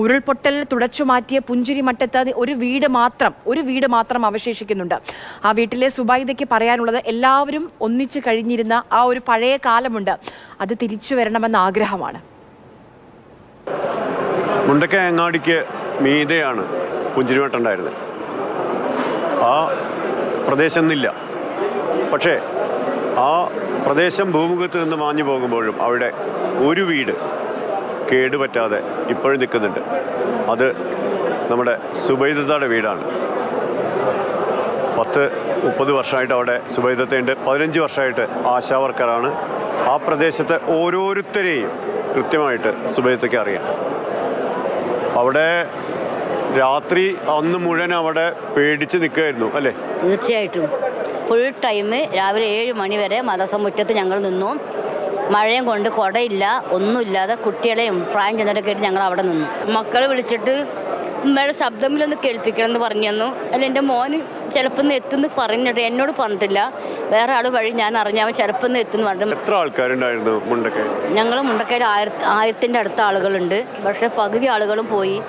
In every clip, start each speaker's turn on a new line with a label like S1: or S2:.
S1: ഉരുൾപൊട്ടൽ തുടച്ചു മാറ്റിയ പുഞ്ചിരിമട്ടത്ത് ഒരു വീട് മാത്രം അവശേഷിക്കുന്നുണ്ട്. ആ വീട്ടിലെ സുബൈദയ്ക്ക് പറയാനുള്ളത് എല്ലാവരും ഒന്നിച്ചു കഴിഞ്ഞിരുന്ന ആ ഒരു പഴയ കാലമുണ്ട്, അത് തിരിച്ചു വരണമെന്ന ആഗ്രഹമാണ്.
S2: മുണ്ടക്കൈ അങ്ങാടിക്ക് മീതെയാണ് പുഞ്ചിരിമട്ടം ഉണ്ടായിരുന്നത്. ആ പ്രദേശം ഇന്നില്ല. പക്ഷേ ആ പ്രദേശം ഭൂമുഖത്ത് നിന്ന് മാഞ്ഞു പോകുമ്പോഴും അവിടെ ഒരു വീട് കേടുപറ്റാതെ ഇപ്പോഴും നിൽക്കുന്നുണ്ട്. അത് നമ്മുടെ സുബൈദയുടെ വീടാണ്. 10-30 വർഷമായിട്ട് അവിടെ സുബൈദത്തുണ്ട്. 15 വർഷമായിട്ട് ആശാവർക്കറാണ്. ആ പ്രദേശത്തെ ഓരോരുത്തരെയും കൃത്യമായിട്ട് സുബൈദത്തേക്ക് അറിയാം. അവിടെ രാത്രി അന്ന് മുഴുവൻ അവിടെ പേടിച്ച് നിൽക്കുകയായിരുന്നു അല്ലേ?
S3: തീർച്ചയായിട്ടും ഫുൾ ടൈം രാവിലെ 7 മണി വരെ മദ്രസമുറ്റത്ത് ഞങ്ങൾ നിന്നു. മഴയും കൊണ്ട് കുടയില്ല, ഒന്നുമില്ലാതെ കുട്ടികളെയും പ്രായം ചെന്നവരൊക്കെ ആയിട്ട് ഞങ്ങൾ അവിടെ നിന്നു. മക്കളെ വിളിച്ചിട്ട് ഉമ്മയുടെ ശബ്ദമില്ലൊന്ന് കേൾപ്പിക്കണം എന്ന് പറഞ്ഞു തന്നു. അല്ല, എൻ്റെ മോന് ചിലപ്പോൾ ഒന്ന് എത്തുന്നു പറഞ്ഞിട്ട് എന്നോട് പറഞ്ഞിട്ടില്ല. വേറെ ആൾ വഴി ഞാൻ അറിഞ്ഞാൽ ചിലപ്പോൾ ഒന്ന് എത്തുന്നു പറഞ്ഞു.
S2: എത്ര ആൾക്കാരുണ്ടായിരുന്നു മുണ്ടക്കൈ?
S3: ഞങ്ങൾ മുണ്ടക്കൈയിൽ 1000-ൻ്റെ അടുത്ത ആളുകളുണ്ട്. പക്ഷേ പകുതി ആളുകളും പോയി.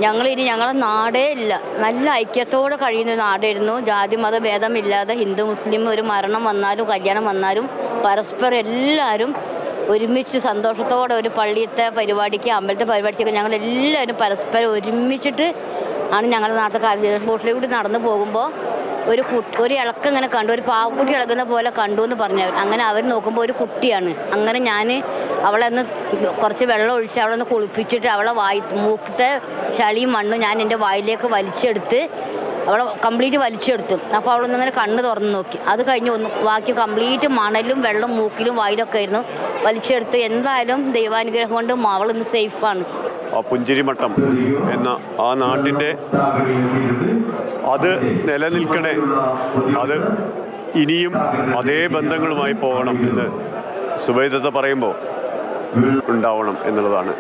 S3: ഞങ്ങളെ നാടേ ഇല്ല. നല്ല ഐക്യത്തോടെ കഴിയുന്ന നാടായിരുന്നു. ജാതി മത ഭേദമില്ലാതെ ഹിന്ദു മുസ്ലിം ഒരു മരണം വന്നാലും കല്യാണം വന്നാലും പരസ്പരം എല്ലാവരും ഒരുമിച്ച് സന്തോഷത്തോടെ ഒരു പള്ളിയത്തെ പരിപാടിക്ക് അമ്പലത്തെ പരിപാടിക്കൊക്കെ ഞങ്ങൾ എല്ലാവരും പരസ്പരം ഒരുമിച്ചിട്ട് ആണ് ഞങ്ങളുടെ നാട്ടിലെ കാര്യം ചെയ്തത്. ബോട്ടിലെ കൂടി നടന്നു പോകുമ്പോൾ ഒരു ഇളക്കം ഇങ്ങനെ കണ്ടു, ഒരു പാവക്കുട്ടി ഇളകുന്ന പോലെ കണ്ടു എന്ന് പറഞ്ഞു. അങ്ങനെ അവർ നോക്കുമ്പോൾ ഒരു കുട്ടിയാണ്. അങ്ങനെ ഞാൻ അവളെ ഒന്ന് കുറച്ച് വെള്ളം ഒഴിച്ച് അവളെ ഒന്ന് കുളിപ്പിച്ചിട്ട് അവളെ മൂക്കത്തെ ചളിയും മണ്ണും ഞാൻ എൻ്റെ വായിലേക്ക് വലിച്ചെടുത്ത് അവളെ കംപ്ലീറ്റ് വലിച്ചെടുത്തു. അപ്പോൾ അവളൊന്നിങ്ങനെ കണ്ണ് തുറന്ന് നോക്കി. അത് കഴിഞ്ഞ് ബാക്കി കംപ്ലീറ്റ് മണലും വെള്ളം മൂക്കിലും വായിലൊക്കെ ആയിരുന്നു വലിച്ചെടുത്ത്. എന്തായാലും ദൈവാനുഗ്രഹം കൊണ്ട് അവളിന്ന് സേഫാണ്.
S2: ആ പുഞ്ചിരിമട്ടം എന്ന ആ നാട്ടിൻ്റെ അത് നിലനിൽക്കണേ, അത് ഇനിയും അതേ ബന്ധങ്ങളുമായി പോകണം എന്ന് സുബൈദത്ത് പറയുമ്പോൾ ഉണ്ടാവണം എന്നുള്ളതാണ്.